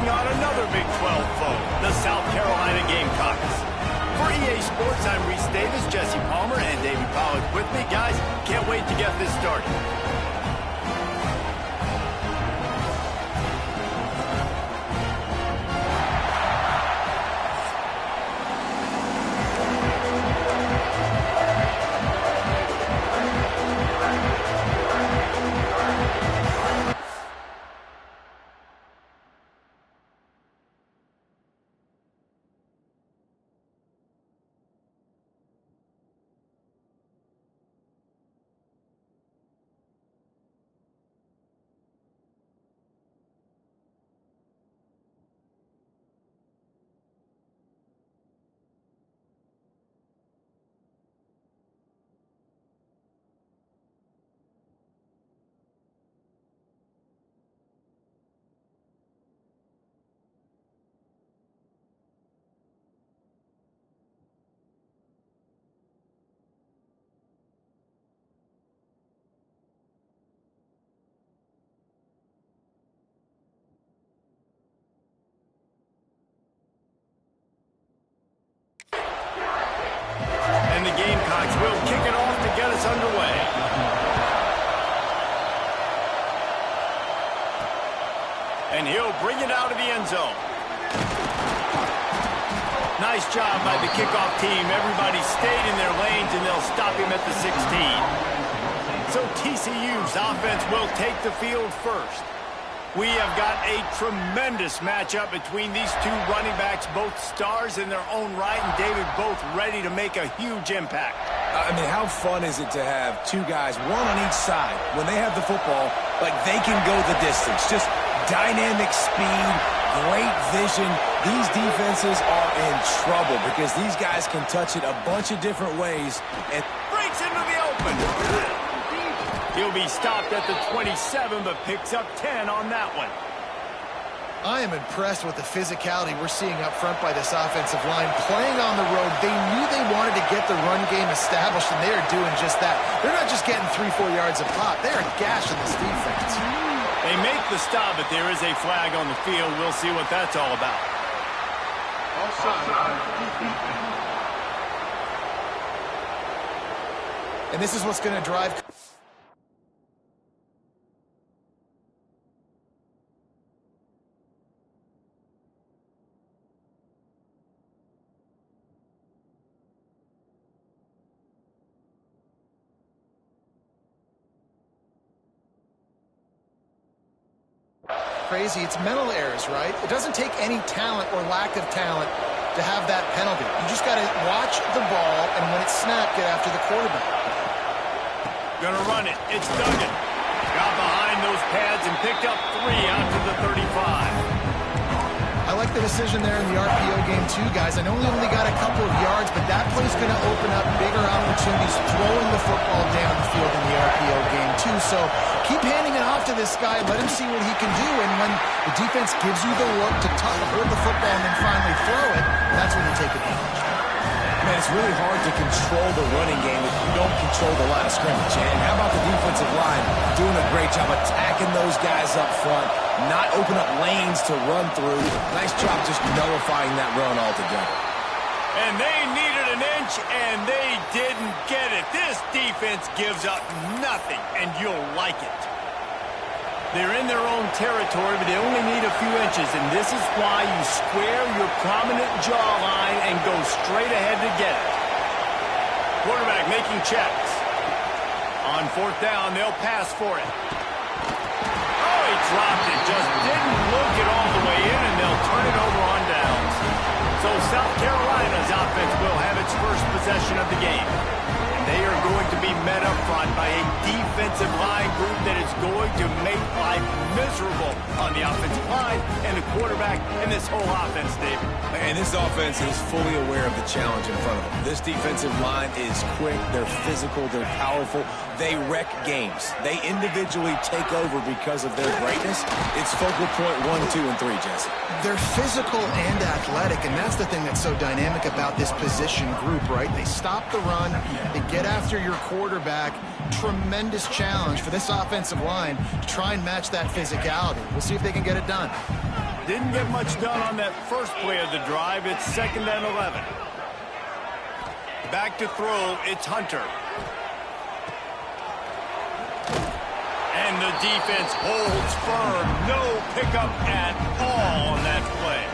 taking on another Big 12 foe, the South Carolina Gamecocks. For EA Sports, I'm Reese Davis, Jesse Palmer, and Davey Pollock with me. Guys, can't wait to get this started. And the Gamecocks will kick it off to get us underway. And he'll bring it out of the end zone. Nice job by the kickoff team. Everybody stayed in their lanes, and they'll stop him at the 16. So TCU's offense will take the field first. We have got a tremendous matchup between these two running backs, both stars in their own right, and David, both ready to make a huge impact. I mean, how fun is it to have two guys, one on each side, when they have the football, like they can go the distance. Just dynamic speed, great vision. These defenses are in trouble because these guys can touch it a bunch of different ways. And breaks into the open. He'll be stopped at the 27, but picks up 10 on that one. I am impressed with the physicality we're seeing up front by this offensive line. Playing on the road, they knew they wanted to get the run game established, and they are doing just that. They're not just getting 3-4 yards a pop. They are gashing this defense. They make the stop, but there is a flag on the field. We'll see what that's all about. And this is what's going to drive... Crazy. It's mental errors, right? It doesn't take any talent or lack of talent to have that penalty. You just got to watch the ball, and when it's snapped, get after the quarterback. Gonna run it. It's Duggan. Got behind those pads and picked up 3 out to the 35. I like the decision there in the RPO game too, guys. I know he only got a couple of yards, but that play's going to open up bigger opportunities throwing the football down the field in the RPO game too. So keep handing it off to this guy. Let him see what he can do. And when the defense gives you the look to hold the football and then finally throw it, that's when you take advantage. Man, it's really hard to control the running game if you don't control the line of scrimmage. And how about the defensive line doing a great job attacking those guys up front, not open up lanes to run through. Nice job just nullifying that run altogether. And they needed an inch, and they didn't get it. This defense gives up nothing, and you'll like it. They're in their own territory, but they only need a few inches, and this is why you square your prominent jawline and go straight ahead to get it. Quarterback making checks. On 4th down, they'll pass for it. Oh, he dropped it. Just didn't look it all the way in, and they'll turn it over on downs. So South Carolina's offense will have its first possession of the game. They are going to be met up front by a defensive line group that is going to make life miserable on the offensive line and the quarterback and this whole offense, Dave. And this offense is fully aware of the challenge in front of them. This defensive line is quick, they're physical, they're powerful. They wreck games. They individually take over because of their greatness. It's focal point 1, 2, and 3, Jesse. They're physical and athletic, and that's the thing that's so dynamic about this position group, right? They stop the run, they get after your quarterback. Tremendous challenge for this offensive line to try and match that physicality. We'll see if they can get it done. Didn't get much done on that first play of the drive. It's 2nd and 11. Back to throw, it's Hunter. And the defense holds firm. No pickup at all on that play.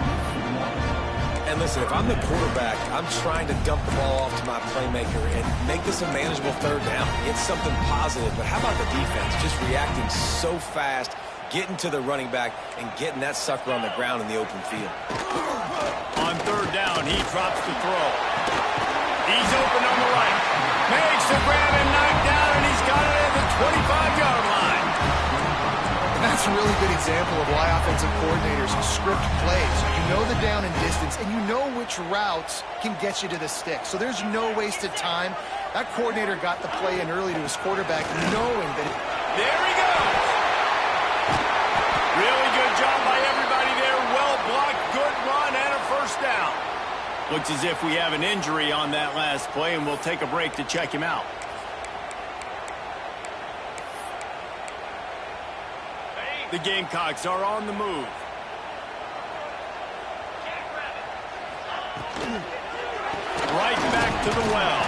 And listen, if I'm the quarterback, I'm trying to dump the ball off to my playmaker and make this a manageable 3rd down. Get something positive. But how about the defense? Just reacting so fast, getting to the running back, and getting that sucker on the ground in the open field. On 3rd down, he drops the throw. He's open on the right. Makes the grab and knocked down, and he's got it at the 25-yard line. And that's a really good example of why offensive coordinators script plays. You know the down and distance, and you know which routes can get you to the stick. So there's no wasted time. That coordinator got the play in early to his quarterback, knowing that There he goes. Really good job by everybody there. Well blocked, good run, and a 1st down. Looks as if we have an injury on that last play, and we'll take a break to check him out. The Gamecocks are on the move. Right back to the well.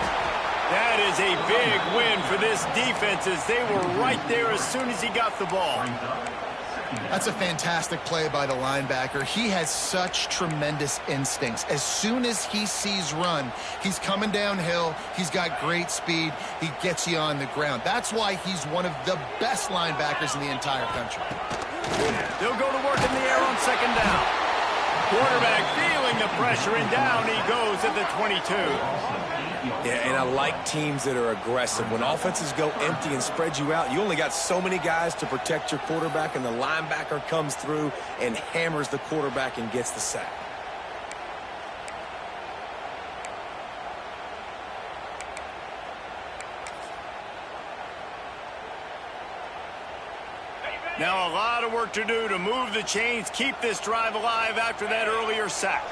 That is a big win for this defense as they were right there as soon as he got the ball. That's a fantastic play by the linebacker. He has such tremendous instincts. As soon as he sees run, he's coming downhill. He's got great speed. He gets you on the ground. That's why he's one of the best linebackers in the entire country. They'll go to work in the air on 2nd down. Quarterback feeling the pressure, and down he goes at the 22. Yeah, and I like teams that are aggressive. When offenses go empty and spread you out, you only got so many guys to protect your quarterback, and the linebacker comes through and hammers the quarterback and gets the sack. Now a lot of work to do to move the chains, keep this drive alive after that earlier sack.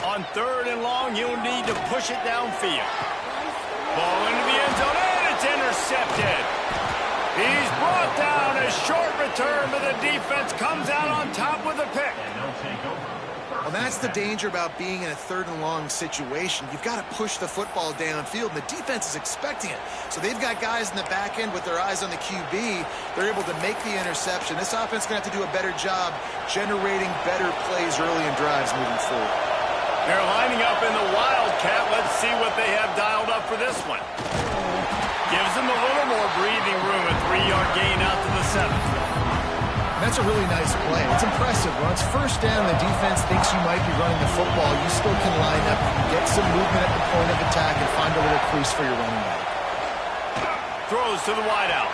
On 3rd and long, you'll need to push it downfield. Ball into the end zone, and it's intercepted. He's brought down. A short return, but the defense comes out on top with a pick. Well, that's the danger about being in a 3rd and long situation. You've got to push the football downfield, and the defense is expecting it. So they've got guys in the back end with their eyes on the QB. They're able to make the interception. This offense is going to have to do a better job generating better plays early in drives moving forward. They're lining up in the Wildcat. Let's see what they have dialed up for this one. Gives them a little more breathing room. A 3-yard gain out to the 7th. That's a really nice play. It's impressive. When it's 1st down, the defense thinks you might be running the football. You still can line up, get some movement at the point of attack, and find a little crease for your running back. Throws to the wideout.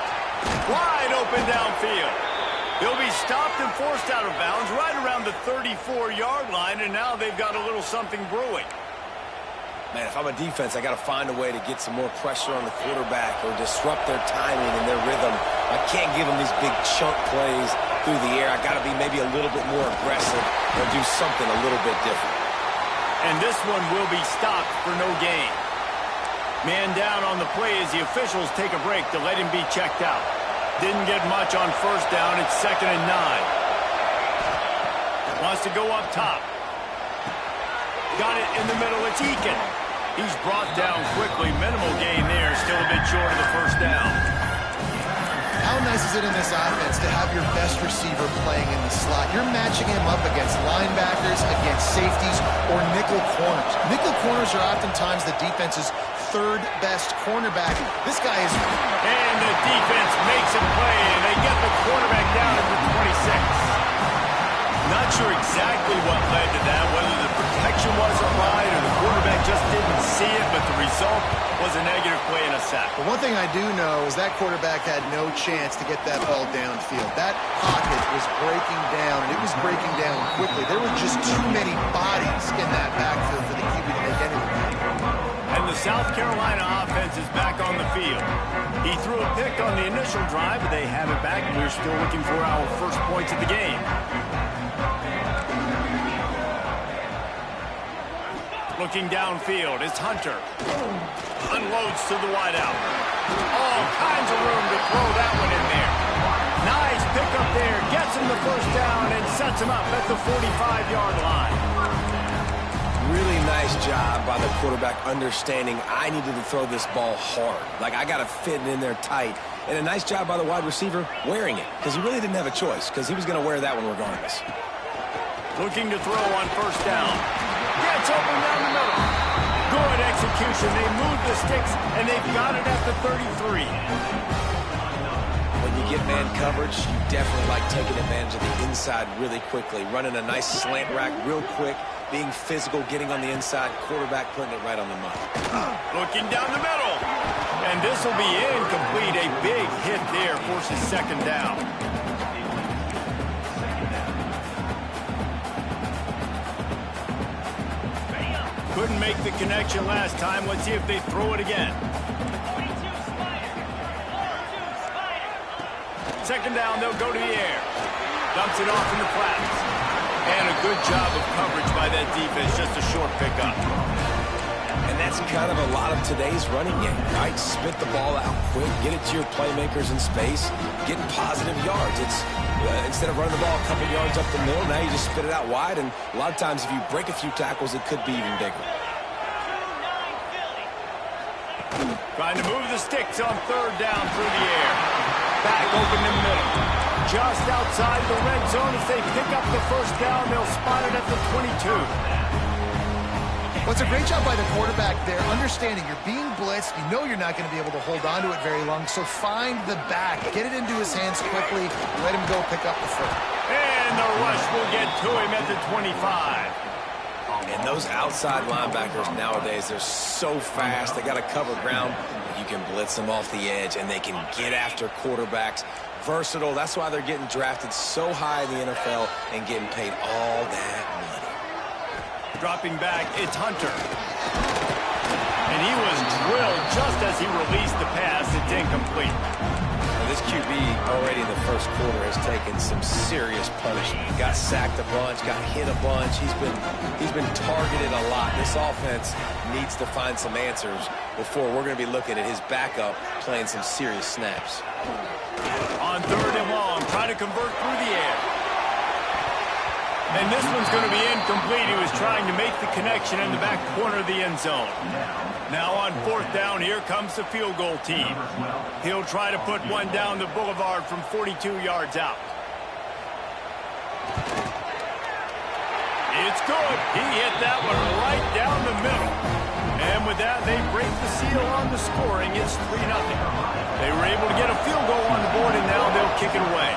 Wide open downfield. He'll be stopped and forced out of bounds right around the 34-yard line, and now they've got a little something brewing. Man, if I'm a defense, I got to find a way to get some more pressure on the quarterback or disrupt their timing and their rhythm. I can't give them these big chunk plays through the air. I got to be maybe a little bit more aggressive or do something a little bit different. And this one will be stopped for no gain. Man down on the play as the officials take a break to let him be checked out. Didn't get much on 1st down. It's 2nd and 9. Wants to go up top. Got it in the middle. It's Eakin. He's brought down quickly. Minimal gain there. Still a bit short of the 1st down. How nice is it in this offense to have your best receiver playing in the slot? You're matching him up against linebackers, against safeties, or nickel corners. Nickel corners are oftentimes the defense's 3rd best cornerback. This guy is... And the defense makes a play, and they get the quarterback down at the 26. Not sure exactly what led to that, whether the protection wasn't right or the quarterback just didn't see it, but the result was a negative play and a sack. But one thing I do know is that quarterback had no chance to get that ball downfield. That pocket was breaking down, and it was breaking down quickly. There were just too many bodies in that backfield for the QB to make anything. And the South Carolina offense is back on the field. He threw a pick on the initial drive, but they have it back, and we're still looking for our first points of the game. Looking downfield, it's Hunter. Unloads to the wideout. All kinds of room to throw that one in there. Nice pickup there. Gets him the 1st down and sets him up at the 45-yard line. Really nice job by the quarterback understanding I needed to throw this ball hard. Like, I got to fit it in there tight. And a nice job by the wide receiver wearing it, because he really didn't have a choice, because he was going to wear that one regardless. Looking to throw on first down. Gets open down the middle. Good execution. They move the sticks, and they've got it at the 33. When you get man coverage, you definitely like taking advantage of the inside really quickly, running a nice slant rack real quick, being physical, getting on the inside, quarterback putting it right on the money. Looking down the middle. And this will be incomplete. A big hit there forces second down. Couldn't make the connection last time. Let's see if they throw it again. Second down, they'll go to the air. Dumps it off in the flats. And a good job of coverage by that defense. Just a short pickup. And that's kind of a lot of today's running game, right? Spit the ball out quick, get it to your playmakers in space, getting positive yards. It's instead of running the ball a couple yards up the middle, now you just spit it out wide, and a lot of times if you break a few tackles, it could be even bigger. Trying to move the sticks on third down through the air. Back open in the middle. Just outside the red zone as they pick up the first down. They'll spot it at the 22. Well, it's a great job by the quarterback there, understanding you're being blitzed. You know you're not going to be able to hold on to it very long, so find the back. Get it into his hands quickly. Let him go pick up the foot. And the rush will get to him at the 25. And those outside linebackers nowadays, they're so fast. They got to cover ground. You can blitz them off the edge, and they can get after quarterbacks. Versatile. That's why they're getting drafted so high in the NFL and getting paid all that money. Dropping back, it's Hunter. And he was drilled just as he released the pass. It's incomplete. Now, this QB already in the first quarter has taken some serious punishment. Got sacked a bunch, got hit a bunch. He's been targeted a lot. This offense needs to find some answers before we're going to be looking at his backup playing some serious snaps. On third and long, trying to convert through the air. And this one's going to be incomplete. He was trying to make the connection in the back corner of the end zone. Now on fourth down, here comes the field goal team. He'll try to put one down the boulevard from 42 yards out. It's good. He hit that one right down the middle. And with that, they break the seal on the scoring. It's 3-0. They were able to get a field goal on the board, and now they'll kick it away.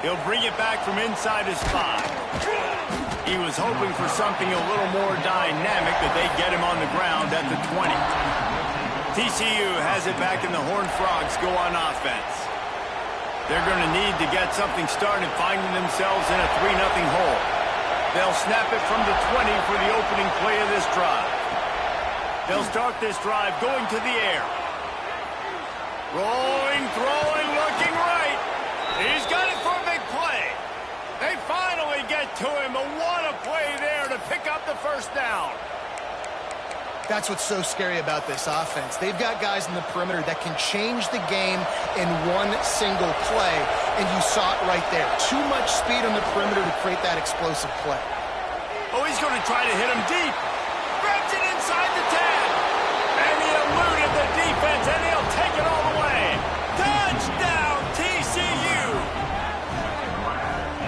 He'll bring it back from inside his 5. He was hoping for something a little more dynamic, but they get him on the ground at the 20. TCU has it back, and the Horned Frogs go on offense. They're going to need to get something started, finding themselves in a 3-0 hole. They'll snap it from the 20 for the opening play of this drive. They'll start this drive going to the air. Rolling, throwing, looking right. He's got it for a big play. They finally get to him. But what a play there to pick up the first down. That's what's so scary about this offense. They've got guys in the perimeter that can change the game in one single play, and you saw it right there. Too much speed on the perimeter to create that explosive play. Oh, he's going to try to hit him deep. Grabs it inside the 10. And he eluded the defense, and he'll take it all the way. Touchdown, TCU!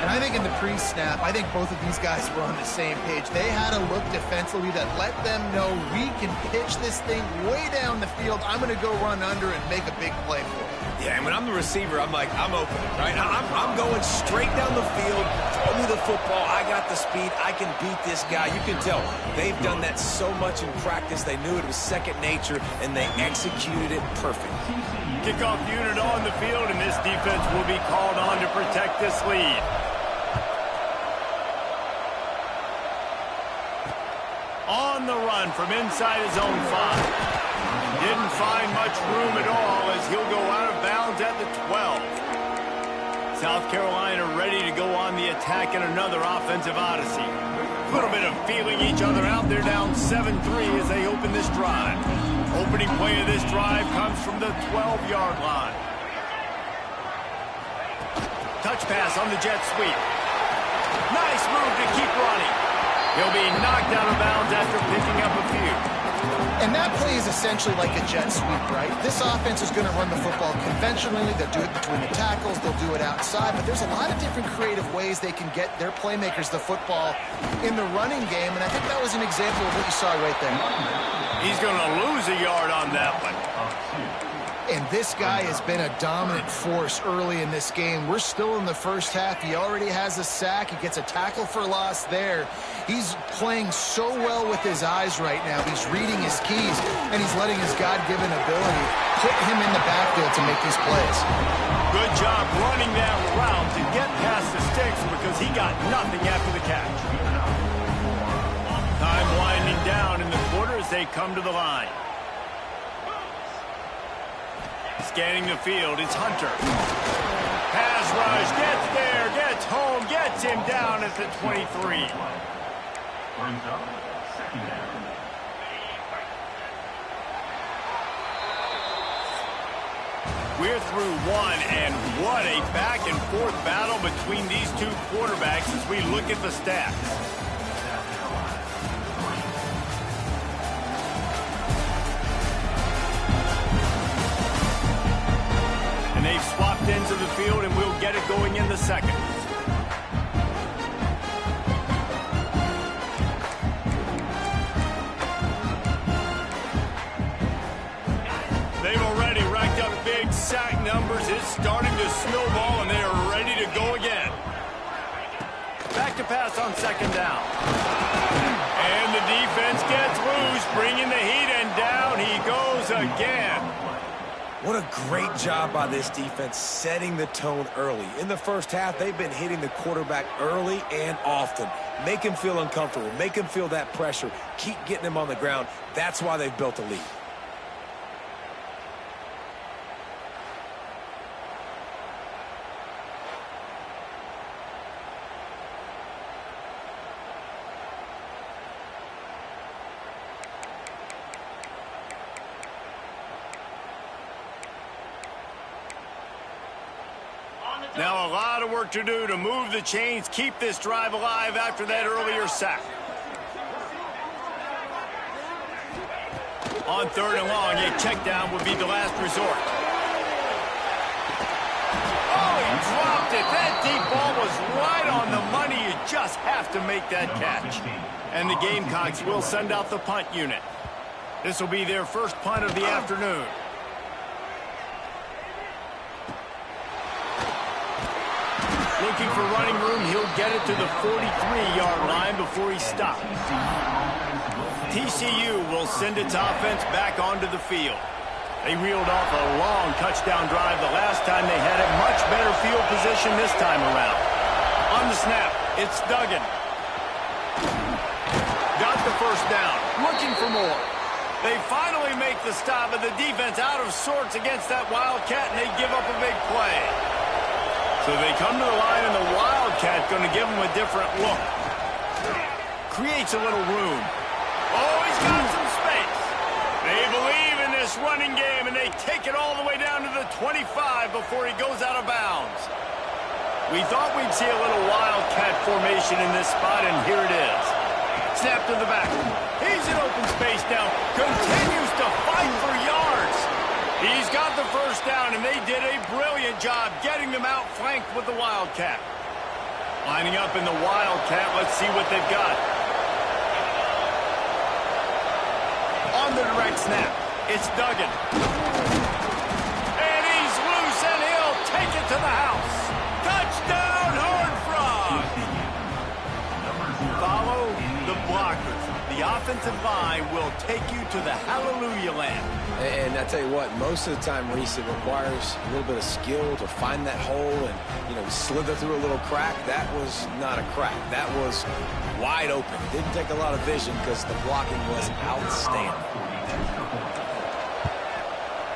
And I think in the pre-snap, I think both of these guys were on the same page. They had a look defensively that let them know we can pitch this thing way down the field. I'm going to go run under and make a big play for it. Yeah, and when I'm the receiver, I'm like, I'm open, right? I'm going straight down the field. Throw me the football. I got the speed. I can beat this guy. You can tell they've done that so much in practice. They knew it was second nature, and they executed it perfect. Kickoff unit on the field, and this defense will be called on to protect this lead. On the run from inside his own 5. Didn't find much room at all as he'll go out of bounds at the 12. South Carolina ready to go on the attack in another offensive odyssey. A little bit of feeling each other out. They're down 7-3 as they open this drive. Opening play of this drive comes from the 12-yard line. touch pass on the jet sweep. Nice move to keep running. He'll be knocked out of bounds after picking up a few. And that play is essentially like a jet sweep, right? This offense is going to run the football conventionally. They'll do it between the tackles. They'll do it outside. But there's a lot of different creative ways they can get their playmakers the football in the running game. And I think that was an example of what you saw right there. He's going to lose a yard on that one. And this guy has been a dominant force early in this game. We're still in the first half. He already has a sack. He gets a tackle for loss there. He's playing so well with his eyes right now. He's reading his keys, and he's letting his God-given ability put him in the backfield to make these plays. Good job running that route to get past the sticks because he got nothing after the catch. Time winding down in the quarter as they come to the line. Scanning the field, it's Hunter. Pass rush, gets there, gets home, gets him down at the 23. We're through one, and what a back-and-forth battle between these two quarterbacks as we look at the stats. They've swapped into the field, and we'll get it going in the second. They've already racked up big sack numbers. It's starting to snowball, and they are ready to go again. Back to pass on second down. And the defense gets loose, bringing the heat, and down he goes again. What a great job by this defense setting the tone early. In the first half, they've been hitting the quarterback early and often. Make him feel uncomfortable. Make him feel that pressure. Keep getting him on the ground. That's why they've built a lead. Now a lot of work to do to move the chains, keep this drive alive after that earlier sack. On third and long, a check down would be the last resort. Oh, he dropped it. That deep ball was right on the money. You just have to make that catch. And the Gamecocks will send out the punt unit. This will be their first punt of the afternoon. Looking for running room, he'll get it to the 43-yard line before he stops. TCU will send its offense back onto the field. They reeled off a long touchdown drive the last time they had a much better field position this time around. On the snap, it's Duggan. Got the first down, looking for more. They finally make the stop, but the defense out of sorts against that Wildcat, and they give up a big play. So they come to the line, and the Wildcat going to give them a different look. Creates a little room. Oh, he's got some space. They believe in this running game, and they take it all the way down to the 25 before he goes out of bounds. We thought we'd see a little Wildcat formation in this spot, and here it is. Snap to the back. He's in open space now. Continues to fight for yards. He's got the first down, and they did a brilliant job getting them outflanked with the Wildcat. Lining up in the Wildcat, let's see what they've got. On the direct snap, it's Duggan. And he's loose, and he'll take it to the house. Touchdown, Horned Frog! Follow the blockers. The offensive line will take you to the Hallelujah Land. And I tell you what, most of the time, Reese, it requires a little bit of skill to find that hole and, slither through a little crack. That was not a crack. That was wide open. Didn't take a lot of vision because the blocking was outstanding.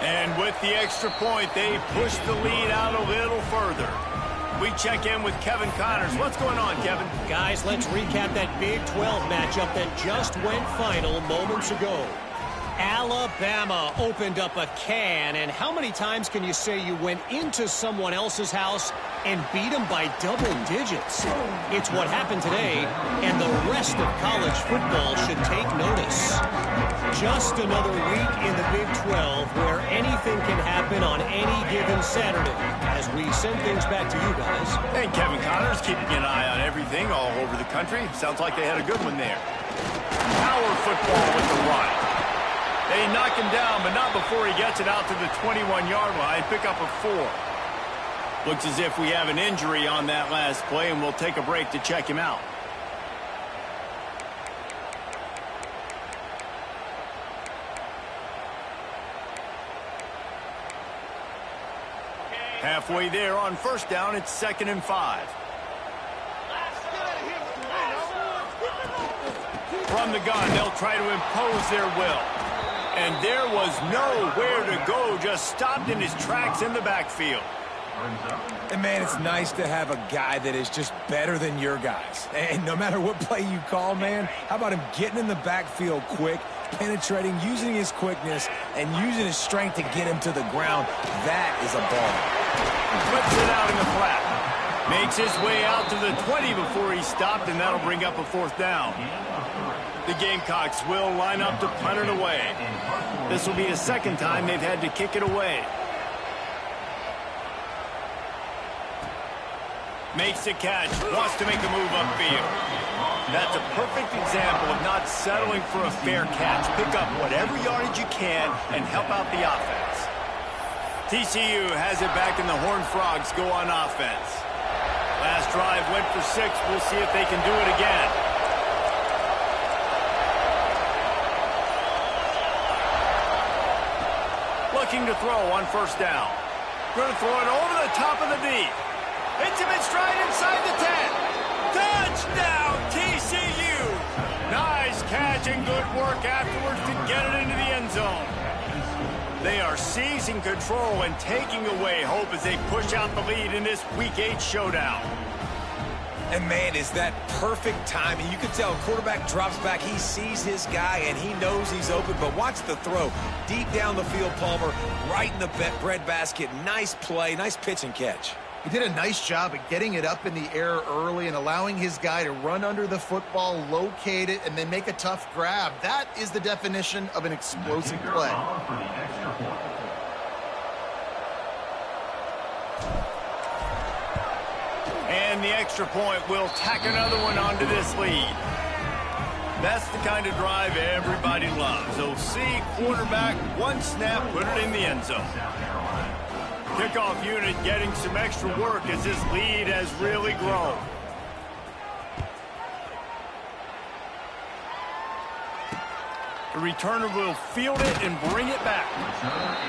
And with the extra point, they push the lead out a little further. We check in with Kevin Connors. What's going on, Kevin? Guys, let's recap that Big 12 matchup that just went final moments ago. Alabama opened up a can, and how many times can you say you went into someone else's house and beat them by double digits? It's what happened today, and the rest of college football should take notice. Just another week in the Big 12 where anything can happen on any given Saturday. As we send things back to you guys. And Kevin Connors keeping an eye on everything all over the country. Sounds like they had a good one there. Power football with the run. They knock him down, but not before he gets it out to the 21-yard line. Pick up a 4. Looks as if we have an injury on that last play, and we'll take a break to check him out. Halfway there on first down, it's 2nd and 5. From the gun, they'll try to impose their will. And there was nowhere to go, just stopped in his tracks in the backfield. And, man, it's nice to have a guy that is just better than your guys. And no matter what play you call, man, how about him getting in the backfield quick, penetrating, using his quickness, and using his strength to get him to the ground. That is a ball. Flips it out in the flat. Makes his way out to the 20 before he stopped, and that'll bring up a 4th down. The Gamecocks will line up to punt it away. This will be the 2nd time they've had to kick it away. Makes the catch, wants to make a move upfield. That's a perfect example of not settling for a fair catch. Pick up whatever yardage you can and help out the offense. TCU has it back, and the Horned Frogs go on offense. Last drive went for 6. We'll see if they can do it again. Looking to throw on first down. Going to throw it over the top of the D. Hits him in stride inside the 10. Touchdown, TCU! Nice catch and good work afterwards to get it into the end zone. They are seizing control and taking away hope as they push out the lead in this Week 8 showdown. And, man, is that perfect timing. You can tell quarterback drops back. He sees his guy, and he knows he's open. But watch the throw. Deep down the field, Palmer, right in the breadbasket. Nice play, nice pitch and catch. He did a nice job at getting it up in the air early and allowing his guy to run under the football, locate it, and then make a tough grab. That is the definition of an explosive play. And the extra point will tack another one onto this lead. That's the kind of drive everybody loves. OC, quarterback, one snap, put it in the end zone. Kickoff unit getting some extra work as this lead has really grown. The returner will field it and bring it back.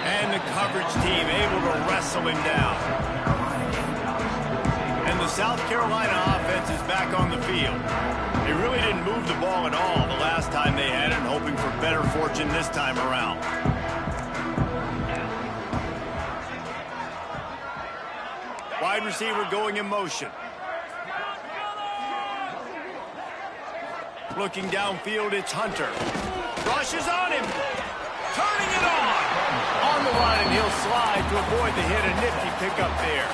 And the coverage team able to wrestle him down. And the South Carolina offense is back on the field. They really didn't move the ball at all the last time they had it, hoping for better fortune this time around. Wide receiver going in motion. Looking downfield, it's Hunter. Rushes on him. Turning it on the line, and he'll slide to avoid the hit. A nifty pickup there.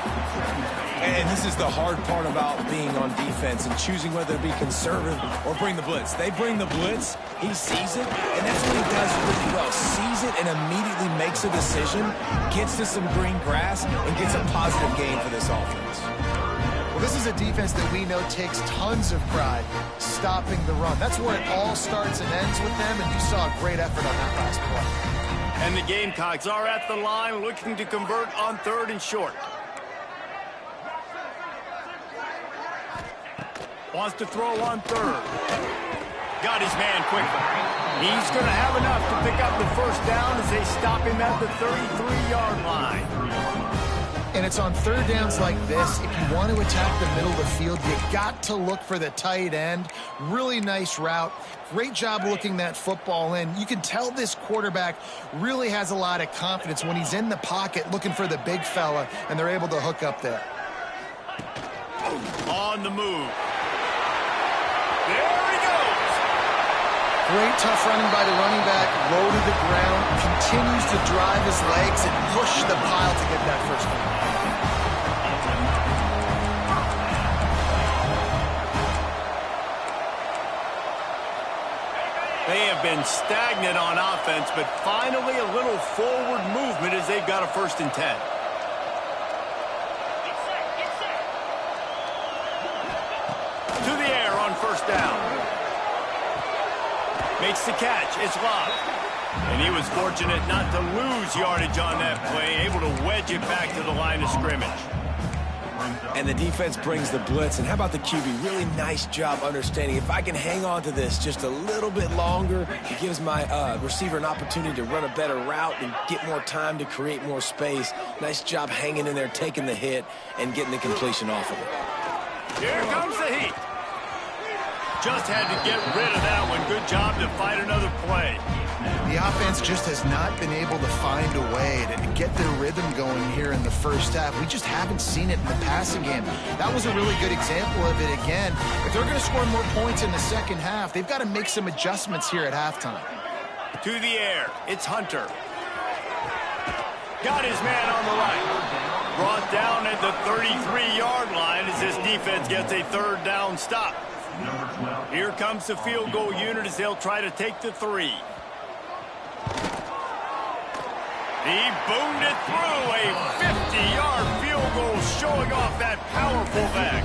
And this is the hard part about being on defense and choosing whether to be conservative or bring the blitz. They bring the blitz, he sees it, and that's what he does really well. Sees it and immediately makes a decision, gets to some green grass, and gets a positive gain for this offense. Well, this is a defense that we know takes tons of pride stopping the run. That's where it all starts and ends with them, and you saw a great effort on that last play. And the Gamecocks are at the line looking to convert on 3rd and short. Wants to throw on 3rd. Got his man quickly. He's going to have enough to pick up the first down as they stop him at the 33-yard line. And it's on 3rd downs like this. If you want to attack the middle of the field, you got to look for the tight end. Really nice route. Great job looking that football in. You can tell this quarterback really has a lot of confidence when he's in the pocket looking for the big fella, and they're able to hook up there. On the move. There he goes. Great tough running by the running back, low to the ground, continues to drive his legs and push the pile to get that first down. They have been stagnant on offense, but finally a little forward movement as they've got a 1st and 10. To the air on 1st down. Makes the catch. It's Love. And he was fortunate not to lose yardage on that play, able to wedge it back to the line of scrimmage. And the defense brings the blitz. And how about the QB? Really nice job understanding. If I can hang on to this just a little bit longer, it gives my receiver an opportunity to run a better route and get more time to create more space. Nice job hanging in there, taking the hit, and getting the completion off of it. Here comes the heat. Just had to get rid of that one. Good job to fight another play. The offense just has not been able to find a way to get their rhythm going here in the first half. We just haven't seen it in the passing game. That was a really good example of it again. If they're going to score more points in the second half, they've got to make some adjustments here at halftime. To the air. It's Hunter. Got his man on the right. Brought down at the 33-yard line as this defense gets a 3rd down stop. Here comes the field goal unit as they'll try to take the 3. He boomed it through. A 50-yard field goal showing off that powerful back.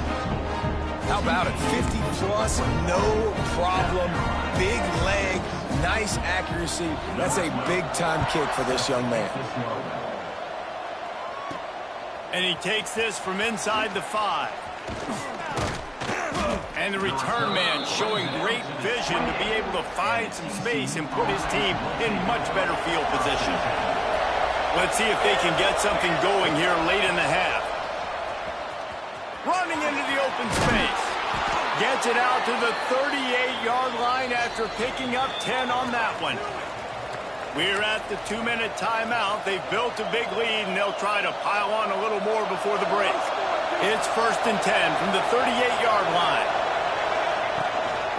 How about it? 50-plus, no problem. Big leg, nice accuracy. That's a big-time kick for this young man. And he takes this from inside the 5. And the return man showing great vision to be able to find some space and put his team in much better field position. Let's see if they can get something going here late in the half. Running into the open space. Gets it out to the 38-yard line after picking up 10 on that one. We're at the 2-minute timeout. They've built a big lead, and they'll try to pile on a little more before the break. It's 1st and 10 from the 38-yard line.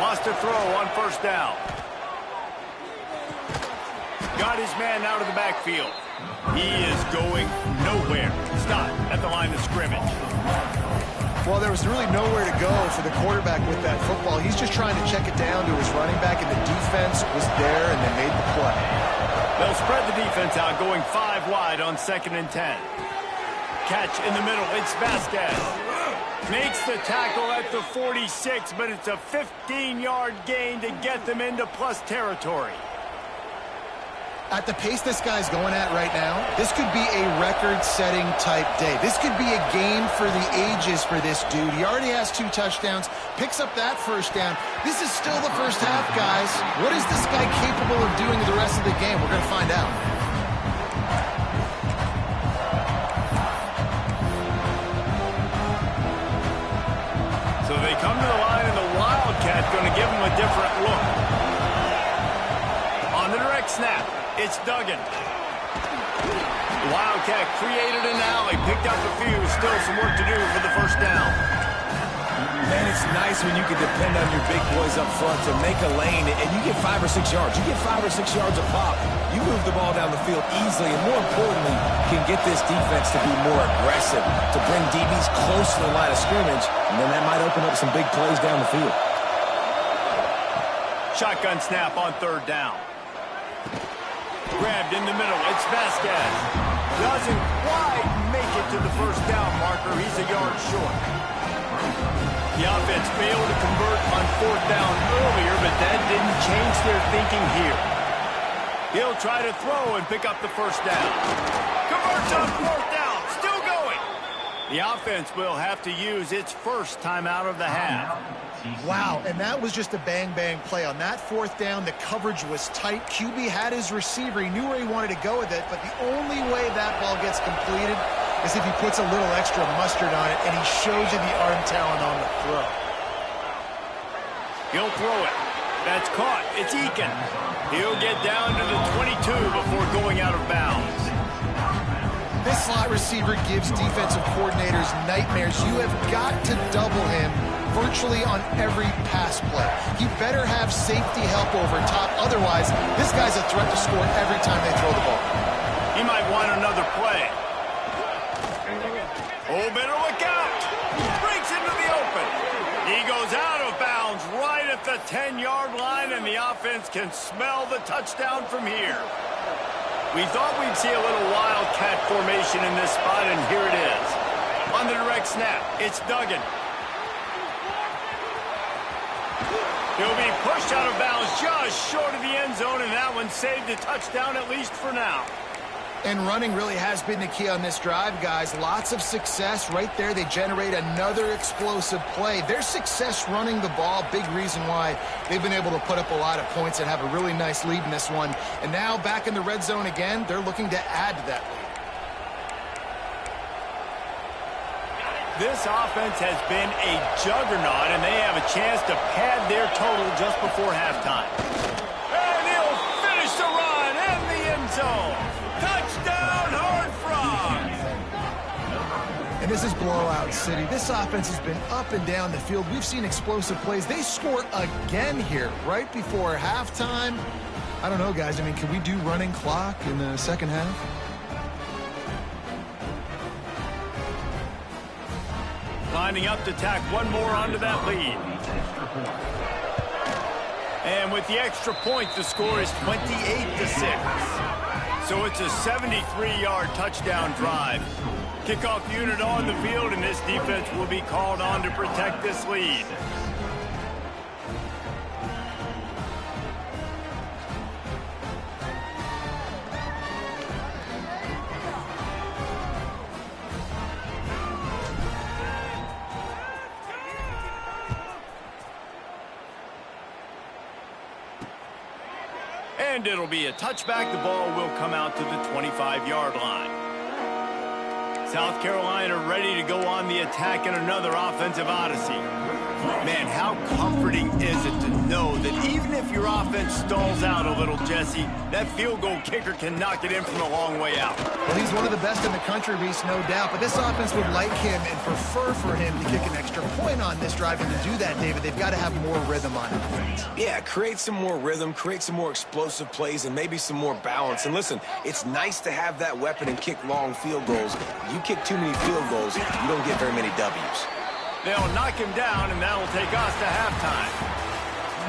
Lost a throw on 1st down. Got his man out of the backfield. He is going nowhere. Stop at the line of scrimmage. Well, there was really nowhere to go for the quarterback with that football. He's just trying to check it down to his running back, and the defense was there, and they made the play. They'll spread the defense out, going 5 wide on 2nd and 10. Catch in the middle. It's Vasquez. Makes the tackle at the 46, but it's a 15-yard gain to get them into plus territory. At the pace this guy's going at right now, this could be a record-setting type day. This could be a game for the ages for this dude. He already has 2 touchdowns, picks up that 1st down. This is still the first half, guys. What is this guy capable of doing the rest of the game? We're going to find out. So they come to the line, and the Wildcat going to give him a different look. On the direct snap. It's Duggan. The Wildcat created an alley, picked up a few, still some work to do for the 1st down. Man, it's nice when you can depend on your big boys up front to make a lane, and you get 5 or 6 yards. You get 5 or 6 yards a pop. You move the ball down the field easily, and more importantly, can get this defense to be more aggressive, to bring DBs close to the line of scrimmage, and then that might open up some big plays down the field. Shotgun snap on 3rd down. Grabbed in the middle. It's Vasquez. Doesn't quite make it to the 1st down marker. He's a yard short. The offense failed to convert on 4th down earlier, but that didn't change their thinking here. He'll try to throw and pick up the 1st down. Converts on 4th down. Still going. The offense will have to use its first timeout of the half. Wow, and that was just a bang-bang play. On that 4th down, the coverage was tight. QB had his receiver. He knew where he wanted to go with it, but the only way that ball gets completed is if he puts a little extra mustard on it, and he shows you the arm talent on the throw. He'll throw it. That's caught. It's Eakin. He'll get down to the 22 before going out of bounds. This slot receiver gives defensive coordinators nightmares. You have got to double him virtually on every pass play. He better have safety help over top. Otherwise, this guy's a threat to score every time they throw the ball. He might want another play. Oh, better look out. Breaks into the open. He goes out of bounds right at the 10-yard line, and the offense can smell the touchdown from here. We thought we'd see a little wildcat formation in this spot, and here it is. On the direct snap, it's Duggan. He'll be pushed out of bounds just short of the end zone, and that one saved a touchdown at least for now. And running really has been the key on this drive, guys. Lots of success right there. They generate another explosive play. Their success running the ball, big reason why they've been able to put up a lot of points and have a really nice lead in this one. And now back in the red zone again, they're looking to add to that lead. This offense has been a juggernaut, and they have a chance to pad their total just before halftime. And he'll finish the run in the end zone. Touchdown, Horned Frogs! And this is blowout city. This offense has been up and down the field. We've seen explosive plays. They score again here right before halftime. I don't know, guys. I mean, can we do running clock in the second half? Lining up to tack one more onto that lead. And with the extra point, the score is 28-6. So it's a 73-yard touchdown drive. Kickoff unit on the field, and this defense will be called on to protect this lead. And it'll be a touchback. The ball will come out to the 25-yard line. South Carolina ready to go on the attack in another offensive odyssey. Man, how comforting is it to know that even if your offense stalls out a little, Jesse, that field goal kicker can knock it in from a long way out. Well, he's one of the best in the country, Reese, no doubt. But this offense would like him and prefer for him to kick an extra point on this drive. And to do that, David, they've got to have more rhythm on offense. Yeah, create some more rhythm, create some more explosive plays, and maybe some more balance. And listen, it's nice to have that weapon and kick long field goals. You kick too many field goals, you don't get very many W's. They'll knock him down, and that'll take us to halftime.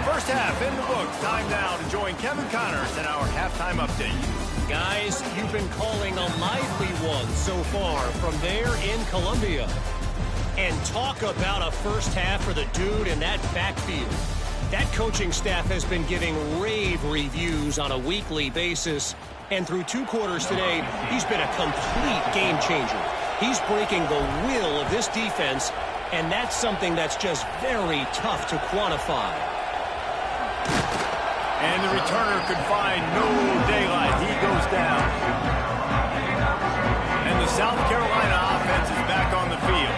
First half in the books. Time now to join Kevin Connors in our halftime update. Guys, you've been calling a lively one so far from there in Columbia. And talk about a first half for the dude in that backfield. That coaching staff has been giving rave reviews on a weekly basis. And through 2 quarters today, he's been a complete game changer. He's breaking the will of this defense, and that's something that's just very tough to quantify. And the returner could find no daylight. He goes down. And the South Carolina offense is back on the field.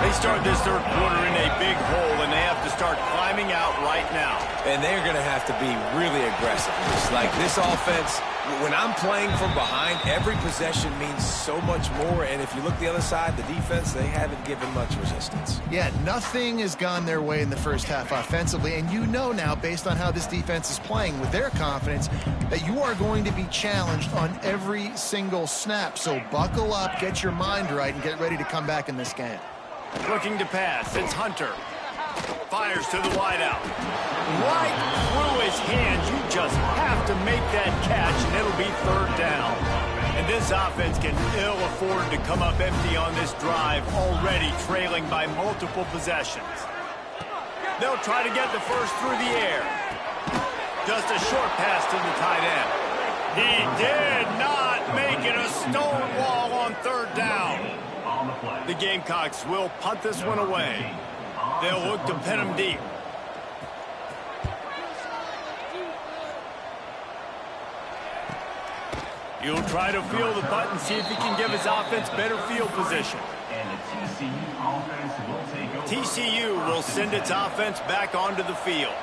They start this third quarter in a big hole, and they have to start climbing out right now. And they're going to have to be really aggressive. It's like this offense, when I'm playing from behind, every possession means so much more. And if you look the other side, the defense, they haven't given much resistance. Yeah, nothing has gone their way in the first half offensively. And you know now, based on how this defense is playing with their confidence, that you are going to be challenged on every single snap. So buckle up, get your mind right, and get ready to come back in this game. Looking to pass. It's Hunter. Fires to the wideout. Right through his hands. You just have to make that catch, and it'll be third down. And this offense can ill afford to come up empty on this drive, already trailing by multiple possessions. They'll try to get the first through the air. Just a short pass to the tight end. He did not make it a stone wall on third down. The Gamecocks will punt this one away. They'll look to pin him deep. He'll try to feel the button, see if he can give his offense better field position. TCU will send its offense back onto the field.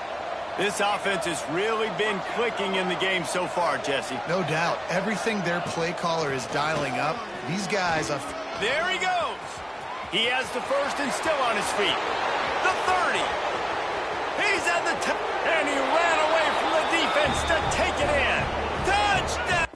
This offense has really been clicking in the game so far, Jesse. No doubt. Everything their play caller is dialing up. These guys are... There he goes. He has the first and still on his feet. the 30. He's at the top, and he ran away from the defense to take it in. Touchdown!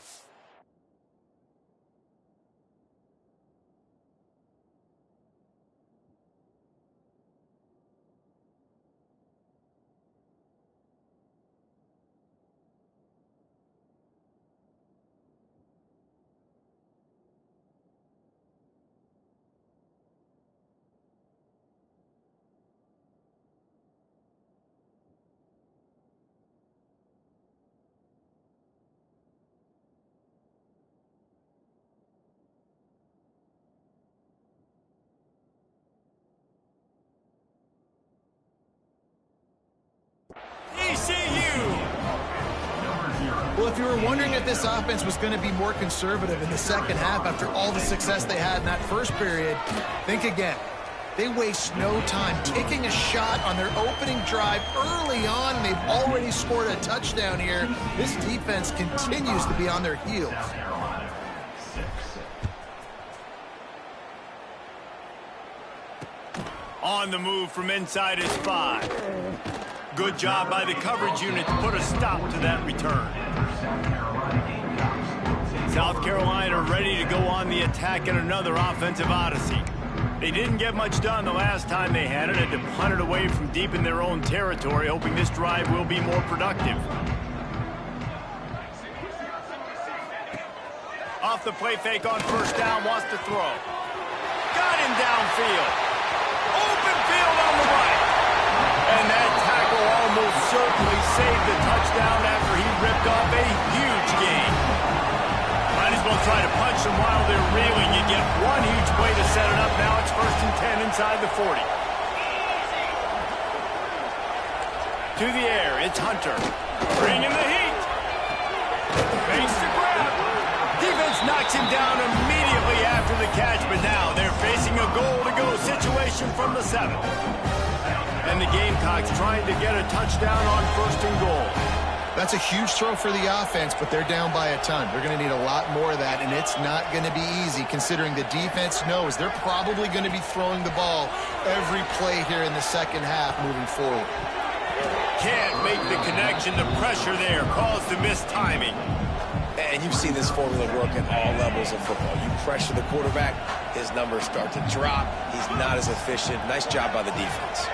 Well, if you were wondering if this offense was going to be more conservative in the second half after all the success they had in that first period, think again. They waste no time taking a shot on their opening drive early on. They've already scored a touchdown here. This defense continues to be on their heels. On the move from inside his 5. Good job by the coverage unit to put a stop to that return. South Carolina ready to go on the attack in another offensive odyssey. They didn't get much done the last time they had it. Had to punt it away from deep in their own territory, hoping this drive will be more productive. Off the play fake on first down, wants to throw. Got him downfield. Open field on the right. And that tackle almost certainly saved the touchdown after he ripped off a huge gain. Might as well try to punch them while they're reeling. You get one huge play to set it up. Now it's 1st and 10 inside the 40. To the air, it's Hunter. Bringing the heat. Fakes the grab. Defense knocks him down immediately after the catch, but now they're facing a goal-to-go situation from the 7. And the Gamecocks trying to get a touchdown on 1st and goal. That's a huge throw for the offense, but they're down by a ton. They're going to need a lot more of that, and it's not going to be easy considering the defense knows they're probably going to be throwing the ball every play here in the second half moving forward. Can't make the connection. The pressure there caused the missed timing. And you've seen this formula work at all levels of football. You pressure the quarterback, his numbers start to drop. He's not as efficient. Nice job by the defense.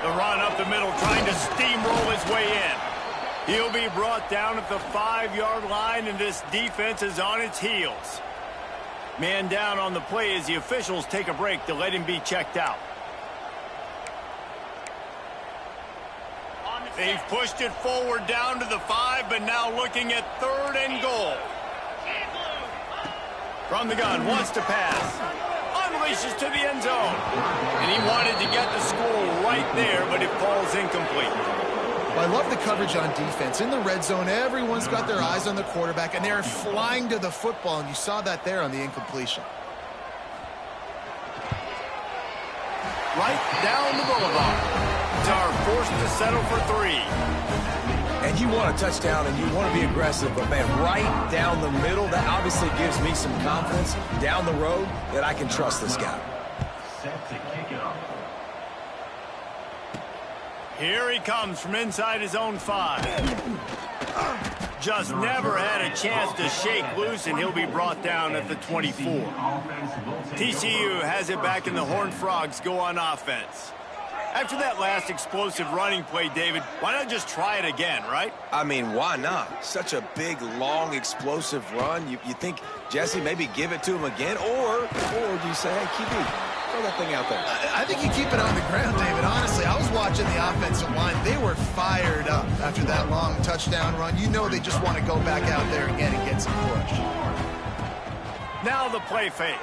The run up the middle, trying to steamroll his way in. He'll be brought down at the 5-yard line, and this defense is on its heels. Man down on the play as the officials take a break to let him be checked out. They've pushed it forward down to the 5, but now looking at 3rd and goal. From the gun, wants to pass. Unleashes to the end zone. And he wanted to get the score right there, but it falls incomplete. Well, I love the coverage on defense. In the red zone, everyone's got their eyes on the quarterback, and they're flying to the football, and you saw that there on the incompletion. Right down the boulevard. Are forced to settle for 3. And you want a touchdown and you want to be aggressive, but man, right down the middle, that obviously gives me some confidence down the road that I can trust this guy. Here he comes from inside his own 5. Just never had a chance to shake loose, and he'll be brought down at the 24. TCU has it back, and the Horned Frogs go on offense. After that last explosive running play, David, why not just try it again, right? I mean, why not? Such a big, long, explosive run. You think, Jesse, maybe give it to him again? Or do you say, hey, QB, throw that thing out there? I think you keep it on the ground, David. Honestly, I was watching the offensive line. They were fired up after that long touchdown run. You know they just want to go back out there again and get some push. Now the play fake.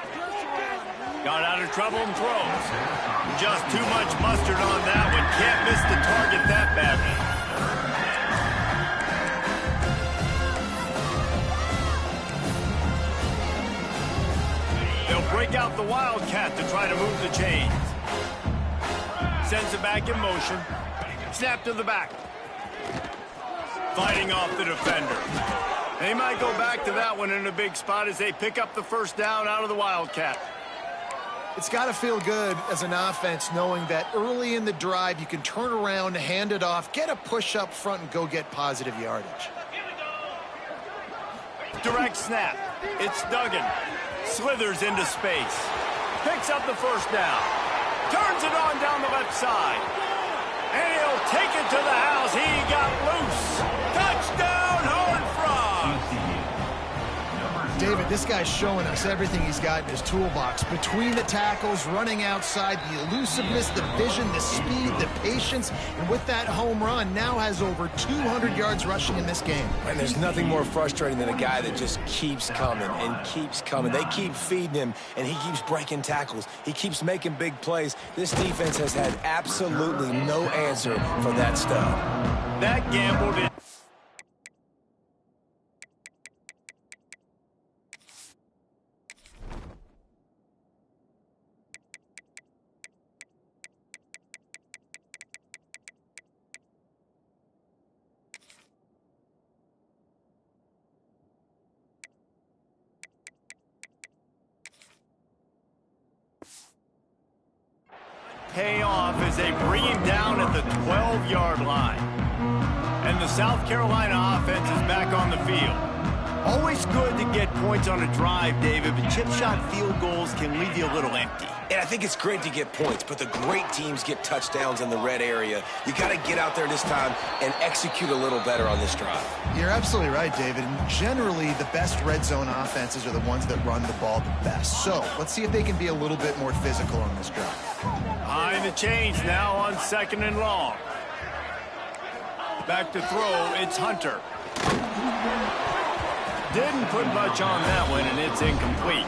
Got out of trouble and throws. Just too much mustard on that one. Can't miss the target that badly. They'll break out the Wildcat to try to move the chains. Sends it back in motion. Snap to the back. Fighting off the defender. They might go back to that one in a big spot as they pick up the 1st down out of the Wildcat. It's got to feel good as an offense knowing that early in the drive you can turn around, hand it off, get a push up front, and go get positive yardage. Direct snap. It's Duggan. Slithers into space. Picks up the first down. Turns it on down the left side. And he'll take it to the house. He got loose. Touchdown, Horned Frog. David, this guy's showing us everything he's got in his toolbox. Between the tackles, running outside, the elusiveness, the vision, the speed, the patience, and with that home run, now has over 200 yards rushing in this game. And there's nothing more frustrating than a guy that just keeps coming and keeps coming. They keep feeding him, and he keeps breaking tackles. He keeps making big plays. This defense has had absolutely no answer for that stud. That gamble did. Pay off as they bring him down at the 12-yard line. And the South Carolina offense is back on the field. Always good to get points on a drive, David, but chip shot field goals can leave you a little empty. And I think it's great to get points, but the great teams get touchdowns in the red area. You got to get out there this time and execute a little better on this drive. You're absolutely right, David. And generally, the best red zone offenses are the ones that run the ball the best. So let's see if they can be a little bit more physical on this drive. High the chains now on 2nd and long. Back to throw, it's Hunter. Didn't put much on that one, and it's incomplete.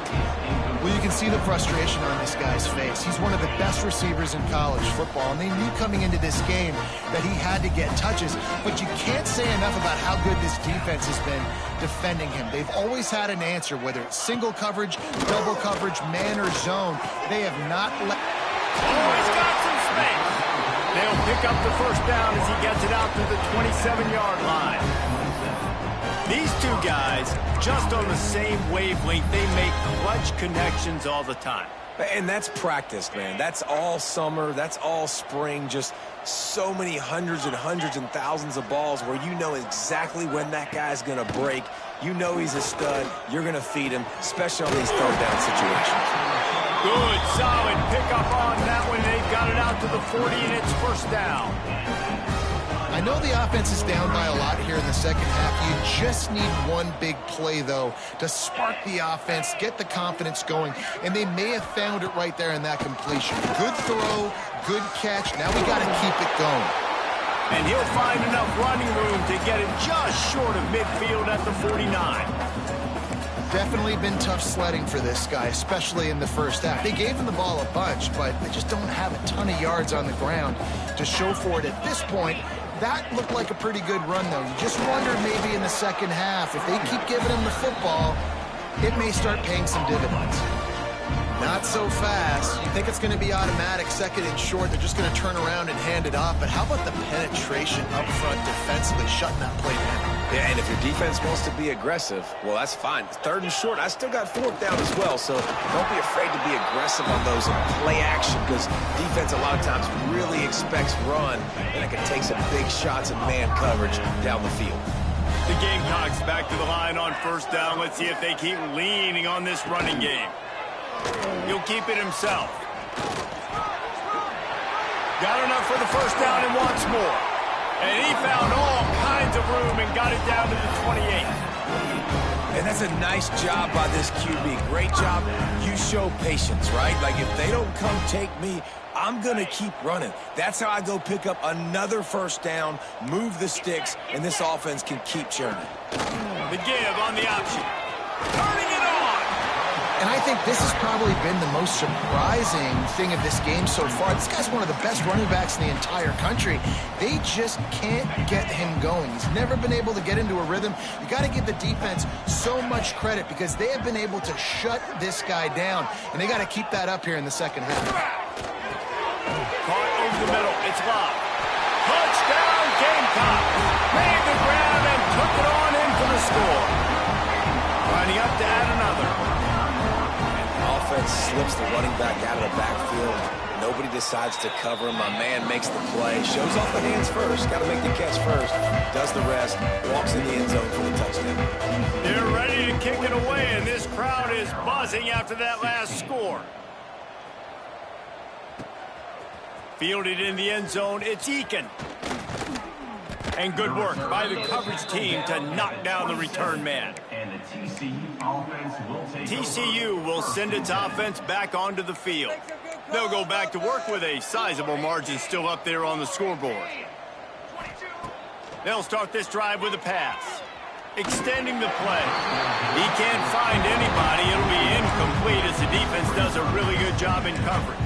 Well, you can see the frustration on this guy's face. He's one of the best receivers in college football, and they knew coming into this game that he had to get touches, but you can't say enough about how good this defense has been defending him. They've always had an answer, whether it's single coverage, double coverage, man or zone. They have not let... Oh, he's got some space. They'll pick up the first down as he gets it out to the 27-yard line. These two guys, just on the same wavelength, they make clutch connections all the time. And that's practice, man. That's all summer. That's all spring. Just so many hundreds and thousands of balls where you know exactly when that guy's going to break. You know he's a stud. You're going to feed him, especially on these third down situations. Good, solid pickup on that one. They've got it out to the 40, and it's first down. I know the offense is down by a lot here in the second half. You just need one big play, though, to spark the offense, get the confidence going, and they may have found it right there in that completion. Good throw, good catch. Now we got to keep it going. And he'll find enough running room to get it just short of midfield at the 49. Definitely been tough sledding for this guy, especially in the first half. They gave him the ball a bunch, but they just don't have a ton of yards on the ground to show for it at this point. That looked like a pretty good run, though. You just wonder maybe in the second half, if they keep giving him the football, it may start paying some dividends. Not so fast. You think it's going to be automatic, 2nd and short. They're just going to turn around and hand it off. But how about the penetration up front defensively, shutting that play down? Yeah, and if your defense wants to be aggressive, well, that's fine. 3rd and short, I still got 4th down as well, so don't be afraid to be aggressive on those and play action, because defense a lot of times really expects run, and it can take some big shots and man coverage down the field. The Gamecocks back to the line on first down. Let's see if they keep leaning on this running game. He'll keep it himself. Got enough for the first down and wants more. And he found all kinds of room and got it down to the 28. And that's a nice job by this QB. Great job. You show patience, right? Like, if they don't come take me, I'm going to keep running. That's how I go pick up another first down, move the sticks, and this offense can keep churning. The give on the option. Turning it on. And I think this has probably been the most surprising thing of this game so far. This guy's one of the best running backs in the entire country. They just can't get him going. He's never been able to get into a rhythm. You got to give the defense so much credit because they have been able to shut this guy down. And they got to keep that up here in the second half. Caught over the middle. It's Love. Touchdown, Gamecocks. Made the grab and took it on in for the score. Lining up to add another. Offense flips the running back out of the backfield. Nobody decides to cover him. My man makes the play. Shows off the hands first. Got to make the catch first. Does the rest. Walks in the end zone for the touchdown. They're ready to kick it away, and this crowd is buzzing after that last score. Fielded in the end zone, it's Eakin. And good work by the coverage team to knock down the return man. TCU will send its offense back onto the field. They'll go back to work with a sizable margin still up there on the scoreboard. They'll start this drive with a pass. Extending the play. He can't find anybody. It'll be incomplete as the defense does a really good job in coverage.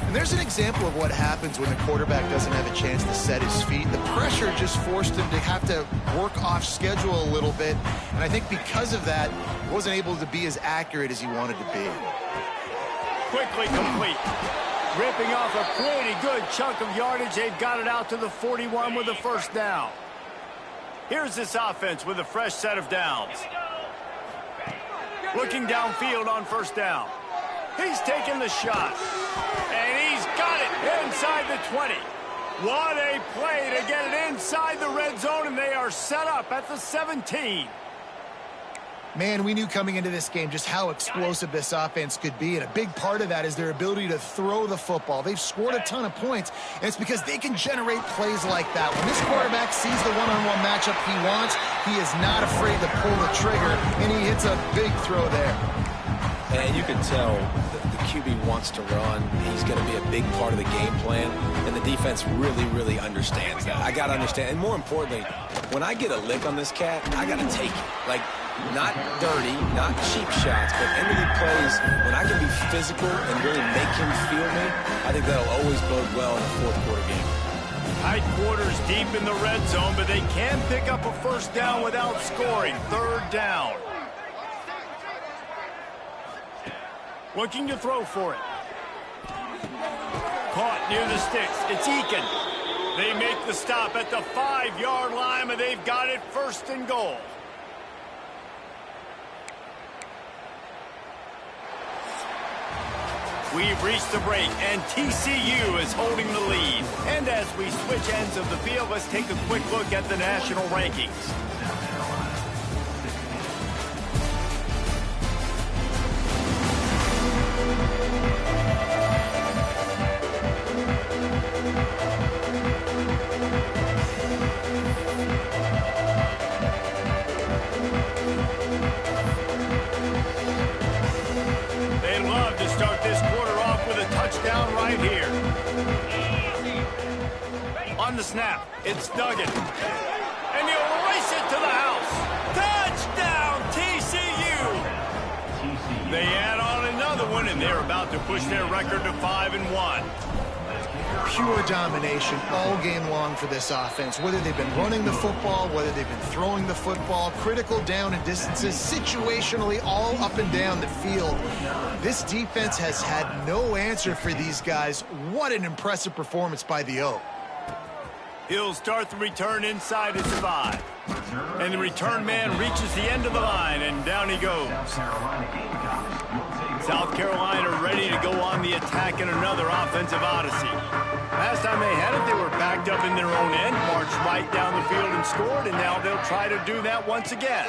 And there's an example of what happens when the quarterback doesn't have a chance to set his feet. The pressure just forced him to have to work off schedule a little bit. And I think because of that, he wasn't able to be as accurate as he wanted to be. Quickly complete. Ripping off a pretty good chunk of yardage. They've got it out to the 41 with a first down. Here's this offense with a fresh set of downs. Looking downfield on first down. He's taking the shot. And he's got it inside the 20. What a play to get it inside the red zone, and they are set up at the 17. Man, we knew coming into this game just how explosive this offense could be, and a big part of that is their ability to throw the football. They've scored a ton of points, and it's because they can generate plays like that. When this quarterback sees the one-on-one matchup he wants, he is not afraid to pull the trigger, and he hits a big throw there. And you can tell the QB wants to run. He's going to be a big part of the game plan, and the defense really, really understands that. I got to understand, and more importantly, when I get a lick on this cat, I got to take it. Like, not dirty, not cheap shots, but end-of-the plays, when I can be physical and really make him feel me, I think that'll always bode well in a fourth-quarter game. Tight quarters deep in the red zone, but they can pick up a first down without scoring. Third down. Looking to throw for it. Caught near the sticks. It's Eakin. They make the stop at the 5-yard line, and they've got it first and goal. We've reached the break, and TCU is holding the lead. And as we switch ends of the field, let's take a quick look at the national rankings. On the snap, it's Duggan. And he'll race it to the house. Touchdown, TCU! They add on another one, and they're about to push their record to 5-1. Pure domination all game long for this offense. Whether they've been running the football, whether they've been throwing the football, critical down and distances, situationally all up and down the field. This defense has had no answer for these guys. What an impressive performance by the O. He'll start the return inside his 5. And the return man reaches the end of the line, and down he goes. South Carolina ready to go on the attack in another offensive odyssey. Last time they had it, they were backed up in their own end, marched right down the field and scored, and now they'll try to do that once again.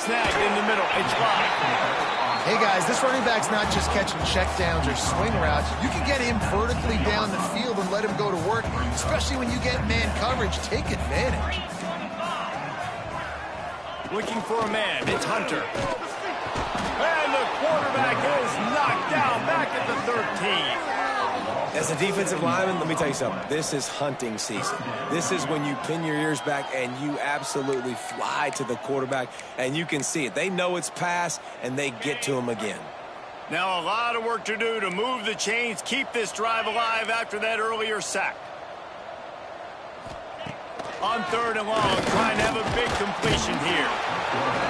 Snagged in the middle, it's Locke. Hey guys, this running back's not just catching checkdowns or swing routes. You can get him vertically down the field and let him go to work, especially when you get man coverage. Take advantage. Looking for a man, it's Hunter. And the quarterback is knocked down back at the 13. As a defensive lineman, let me tell you something. This is hunting season. This is when you pin your ears back and you absolutely fly to the quarterback, and you can see it. They know it's pass, and they get to him again. Now a lot of work to do to move the chains, keep this drive alive after that earlier sack. On 3rd and long, trying to have a big completion here.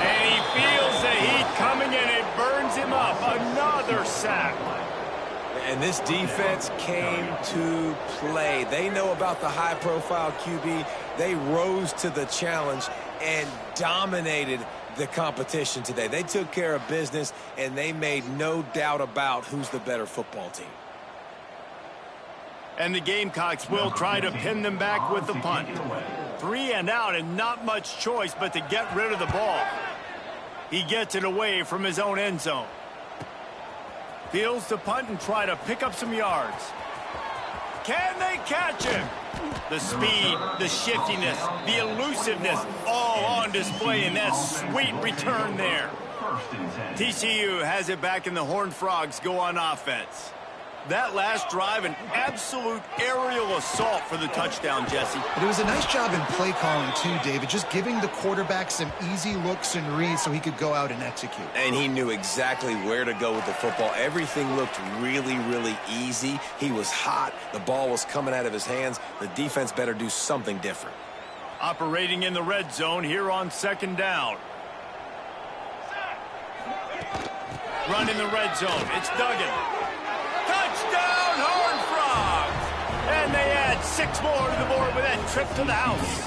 And he feels the heat coming, and it burns him up. Another sack. And this defense came to play. They know about the high-profile QB. They rose to the challenge and dominated the competition today. They took care of business, and they made no doubt about who's the better football team. And the Gamecocks will try to pin them back with the punt. 3 and out, and not much choice but to get rid of the ball. He gets it away from his own end zone. Fields the punt and try to pick up some yards. Can they catch him? The speed, the shiftiness, the elusiveness, all on display in that sweet return there. TCU has it back, and the Horned Frogs go on offense. That last drive, an absolute aerial assault for the touchdown, Jesse. But it was a nice job in play calling, too, David, just giving the quarterback some easy looks and reads so he could go out and execute. And he knew exactly where to go with the football. Everything looked really, really easy. He was hot. The ball was coming out of his hands. The defense better do something different. Operating in the red zone here on 2nd down. Run in the red zone. It's Duggan. Touchdown, Horned Frogs! And they add 6 more to the board with that trip to the house.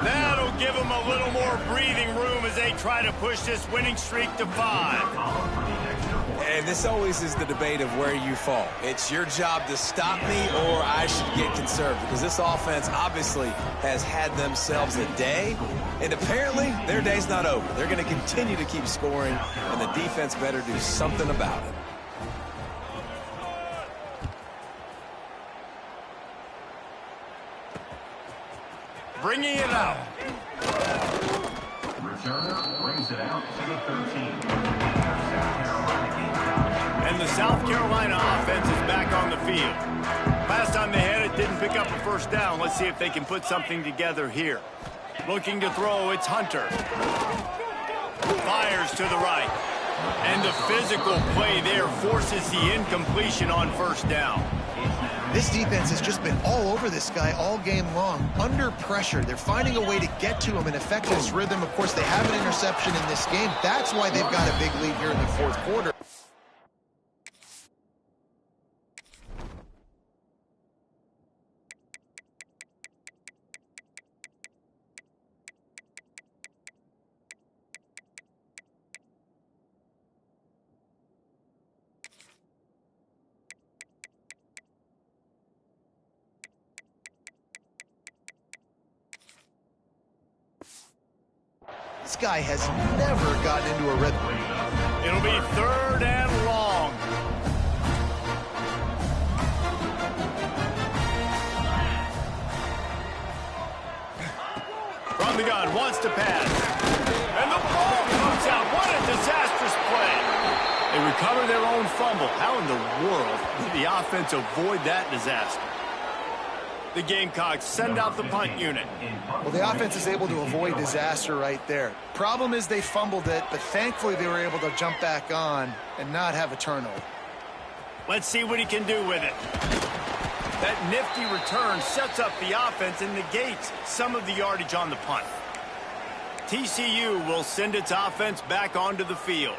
That'll give them a little more breathing room as they try to push this winning streak to 5. And this always is the debate of where you fall. It's your job to stop me, or I should get conservative, because this offense obviously has had themselves a day, and apparently their day's not over. They're going to continue to keep scoring, and the defense better do something about it. Bringing it out. Returner brings it out to the 13. And the South Carolina offense is back on the field. Last time they had it, didn't pick up a first down. Let's see if they can put something together here. Looking to throw, it's Hunter. Fires to the right. And the physical play there forces the incompletion on first down. This defense has just been all over this guy all game long. Under pressure, they're finding a way to get to him and affect his rhythm. Of course, they have an interception in this game. That's why they've got a big lead here in the 4th quarter. This guy has never gotten into a rhythm. It'll be 3rd and long. From the gun, wants to pass. And the ball comes out. What a disastrous play. They recover their own fumble. How in the world did the offense avoid that disaster? The Gamecocks send out the punt unit. Well, the offense is able to avoid disaster right there. Problem is they fumbled it, but thankfully they were able to jump back on and not have a turnover. Let's see what he can do with it. That nifty return sets up the offense and negates some of the yardage on the punt. TCU will send its offense back onto the field.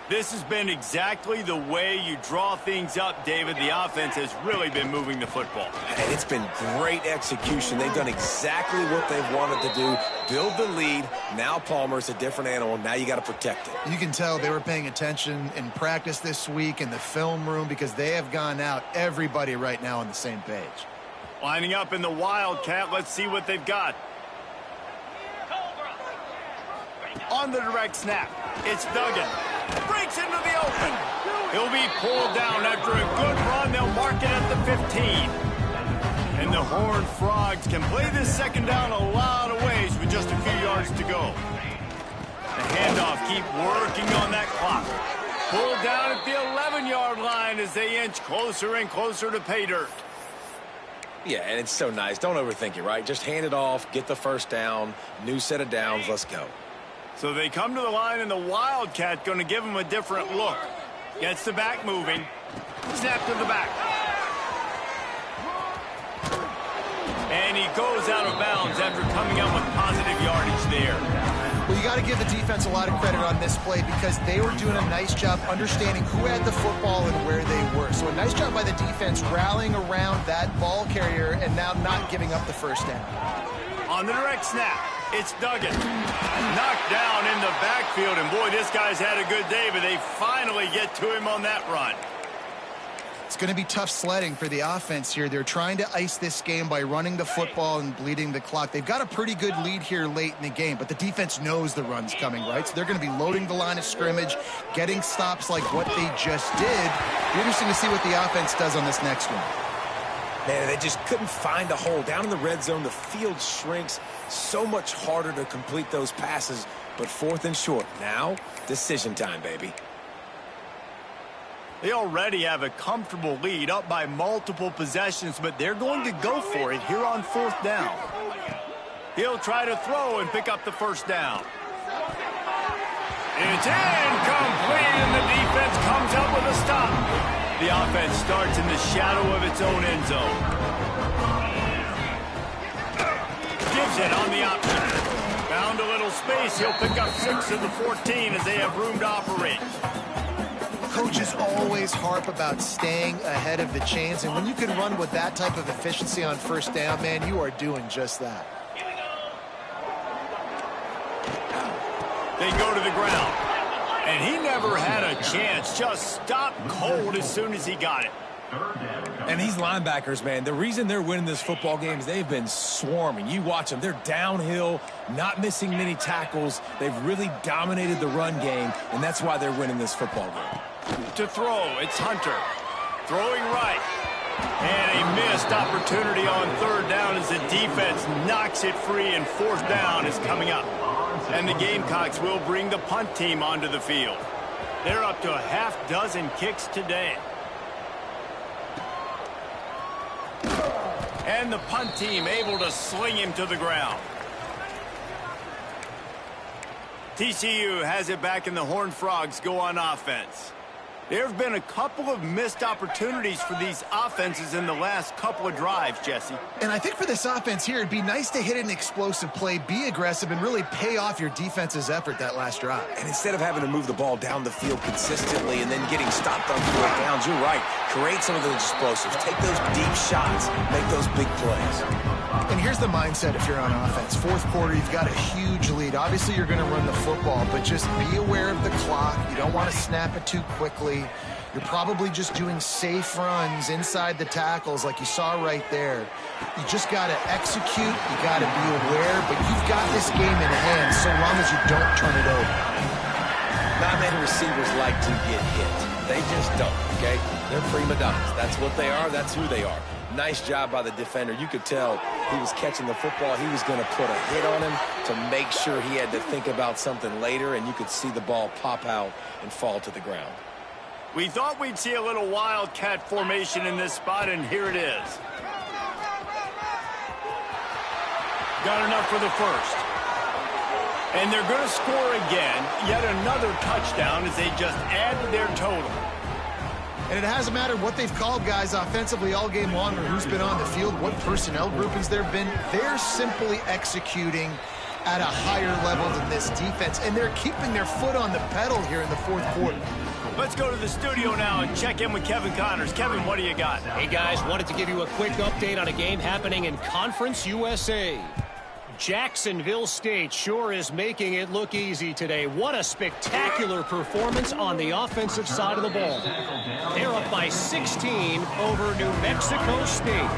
This has been exactly the way you draw things up, David. The offense has really been moving the football. And it's been great execution. They've done exactly what they've wanted to do. Build the lead. Now Palmer's a different animal. Now you got to protect it. You can tell they were paying attention in practice this week in the film room because they have gone out, everybody right now on the same page. Lining up in the Wildcat. Let's see what they've got. On the direct snap, it's Duggan. Breaks into the open. He'll be pulled down after a good run. They'll mark it at the 15. And the Horned Frogs can play this 2nd down a lot of ways with just a few yards to go. The handoff, keep working on that clock. Pulled down at the 11-yard line as they inch closer and closer to pay dirt. Yeah, and it's so nice. Don't overthink it, right? Just hand it off, get the first down, new set of downs, let's go. So they come to the line, and the Wildcat going to give him a different look. Gets the back moving. Snap to the back. And he goes out of bounds after coming up with positive yardage there. Well, you got to give the defense a lot of credit on this play because they were doing a nice job understanding who had the football and where they were. So a nice job by the defense rallying around that ball carrier and now not giving up the first down. On the direct snap, It's Duggan. Knocked down in the backfield, and boy, this guy's had a good day, but they finally get to him on that run. It's going to be tough sledding for the offense here. They're trying to ice this game by running the football and bleeding the clock. They've got a pretty good lead here late in the game, but the defense knows the run's coming, right? So they're going to be loading the line of scrimmage, getting stops like what they just did. Be interesting to see what the offense does on this next one. Man, they just couldn't find a hole. Down in the red zone, the field shrinks. So much harder to complete those passes, but 4th and short. Now, decision time, baby. They already have a comfortable lead, up by multiple possessions, but they're going to go for it here on 4th down. He'll try to throw and pick up the first down. It's incomplete, and the defense comes up with a stop. The offense starts in the shadow of its own end zone. Gives it on the option. Found a little space. He'll pick up 6 of the 14 as they have room to operate. Coaches always harp about staying ahead of the chains, and when you can run with that type of efficiency on 1st down, man, you are doing just that. They go to the ground, and he never had a chance. Just stopped cold as soon as he got it. And these linebackers, man, the reason they're winning this football game is they've been swarming. You watch them. They're downhill, not missing many tackles. They've really dominated the run game, and that's why they're winning this football game. To throw, it's Hunter. Throwing right. And a missed opportunity on 3rd down as the defense knocks it free, and 4th down is coming up. And the Gamecocks will bring the punt team onto the field. They're up to a half-dozen kicks today. And the punt team able to sling him to the ground. TCU has it back, and the Horned Frogs go on offense. There have been a couple of missed opportunities for these offenses in the last couple of drives, Jesse. And I think for this offense here, it'd be nice to hit an explosive play, be aggressive, and really pay off your defense's effort that last drive. And instead of having to move the ball down the field consistently and then getting stopped on 4th downs, you're right. Create some of those explosives. Take those deep shots. Make those big plays. And here's the mindset if you're on offense. 4th quarter, you've got a huge lead. Obviously, you're going to run the football, but just be aware of the clock. You don't want to snap it too quickly. You're probably just doing safe runs inside the tackles like you saw right there. You just got to execute. You got to be aware, but you've got this game in hand so long as you don't turn it over. Not many receivers like to get hit. They just don't, okay? They're prima donnas. That's what they are. That's who they are. Nice job by the defender. You could tell he was catching the football. He was going to put a hit on him to make sure he had to think about something later, and you could see the ball pop out and fall to the ground. We thought we'd see a little wildcat formation in this spot, and here it is. Got enough for the first. And they're going to score again, yet another touchdown as they just add to their total. And it hasn't mattered what they've called guys offensively all game long or who's been on the field, what personnel groupings there have been. They're simply executing at a higher level than this defense, and they're keeping their foot on the pedal here in the 4th quarter. Let's go to the studio now and check in with Kevin Connors. Kevin, what do you got? Hey, guys, wanted to give you a quick update on a game happening in Conference USA. Jacksonville State sure is making it look easy today. What a spectacular performance on the offensive side of the ball. They're up by 16 over New Mexico State.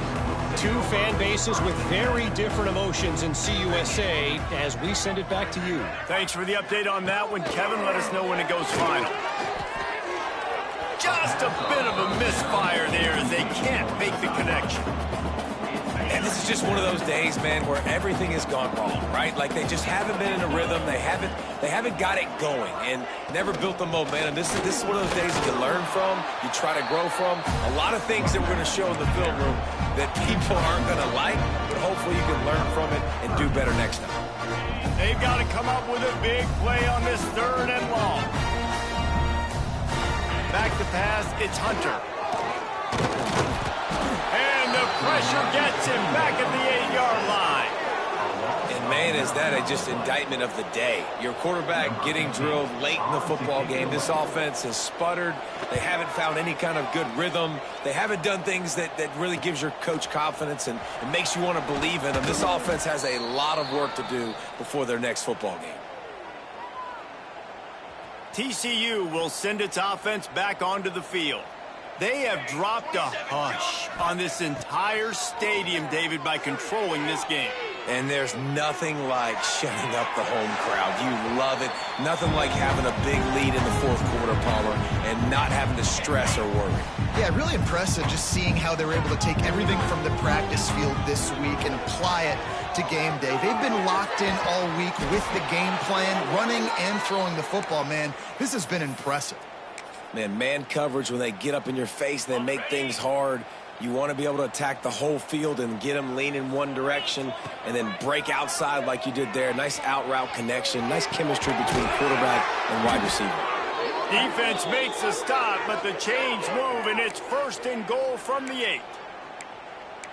Two fan bases with very different emotions in CUSA as we send it back to you. Thanks for the update on that one, Kevin. Let us know when it goes final. Just a bit of a misfire there as they can't make the connection. And this is just one of those days, man, where everything has gone wrong, right? Like they just haven't been in a rhythm. They haven't got it going and never built the momentum. This is one of those days that you learn from, you try to grow from. A lot of things that we're going to show in the film room that people aren't going to like, but hopefully you can learn from it and do better next time. They've got to come up with a big play on this 3rd and long. Back to pass, it's Hunter. And the pressure gets him back at the 8-yard line. And Man, is that just indictment of the day. Your quarterback getting drilled late in the football game. This offense has sputtered. They haven't found any kind of good rhythm. They haven't done things that really gives your coach confidence and makes you want to believe in them. This offense has a lot of work to do before their next football game. TCU will send its offense back onto the field. They have dropped a hush on this entire stadium, David, by controlling this game. And there's nothing like shutting up the home crowd. You love it. Nothing like having a big lead in the fourth quarter, Palmer, and not having to stress or worry. Yeah, really impressive just seeing how they were able to take everything from the practice field this week and apply it to game day. They've been locked in all week with the game plan, running and throwing the football, man. This has been impressive. Man coverage, when they get up in your face, they make things hard. You want to be able to attack the whole field and get them leaning one direction and then break outside like you did there. Nice out route connection, nice chemistry between quarterback and wide receiver. Defense makes a stop, but the chains move, and it's 1st and goal from the 8.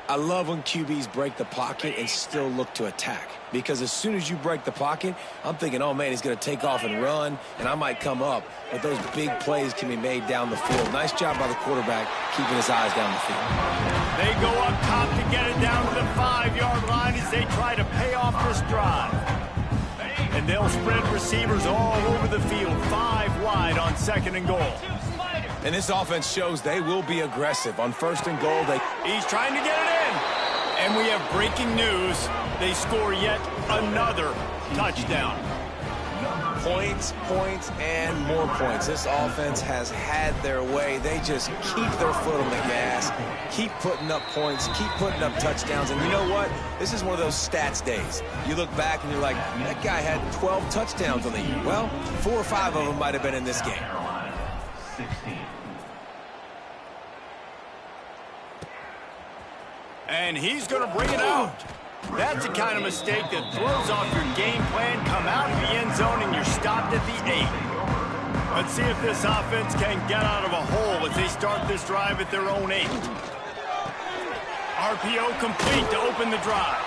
I love when QBs break the pocket and still look to attack. Because as soon as you break the pocket, I'm thinking, oh, man, he's going to take off and run, and I might come up. But those big plays can be made down the field. Nice job by the quarterback keeping his eyes down the field. They go up top to get it down to the 5-yard line as they try to pay off this drive. And they'll spread receivers all over the field, 5 wide on 2nd and goal. And this offense shows they will be aggressive. On 1st and goal, He's trying to get it in. And we have breaking news. They score yet another touchdown. Points, and more points. This offense has had their way. They just keep their foot on the gas, keep putting up points, keep putting up touchdowns. And you know what? This is one of those stats days. You look back and you're like, that guy had 12 touchdowns on the year. Well, 4 or 5 of them might have been in this game. Carolina, 16. And he's going to bring it out. That's the kind of mistake that throws off your game plan. Come out of the end zone and you're stopped at the 8. Let's see if this offense can get out of a hole as they start this drive at their own 8. RPO complete to open the drive.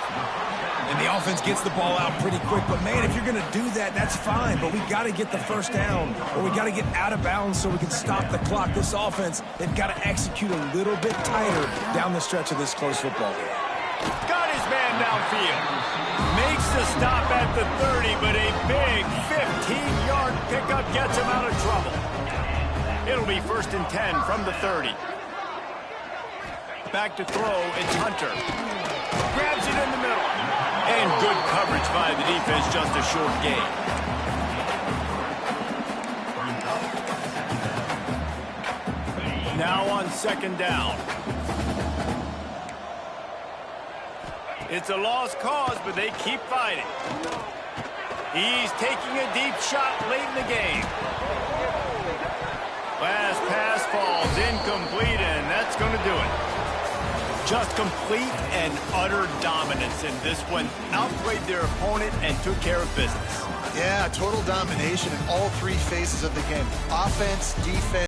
And the offense gets the ball out pretty quick. But, man, if you're going to do that, that's fine. But we got to get the first down, or we got to get out of bounds so we can stop the clock. This offense, they've got to execute a little bit tighter down the stretch of this close football game. Got his man downfield. Makes the stop at the 30, but a big 15-yard pickup gets him out of trouble. It'll be 1st and 10 from the 30. Back to throw, it's Hunter. Grabs it in the middle. And good coverage by the defense, just a short gain. Now on 2nd down. It's a lost cause, but they keep fighting. He's taking a deep shot late in the game. Last pass falls incomplete, and that's going to do it. Just complete and utter dominance in this one. Outplayed their opponent and took care of business. Yeah, total domination in all 3 phases of the game. Offense, defense.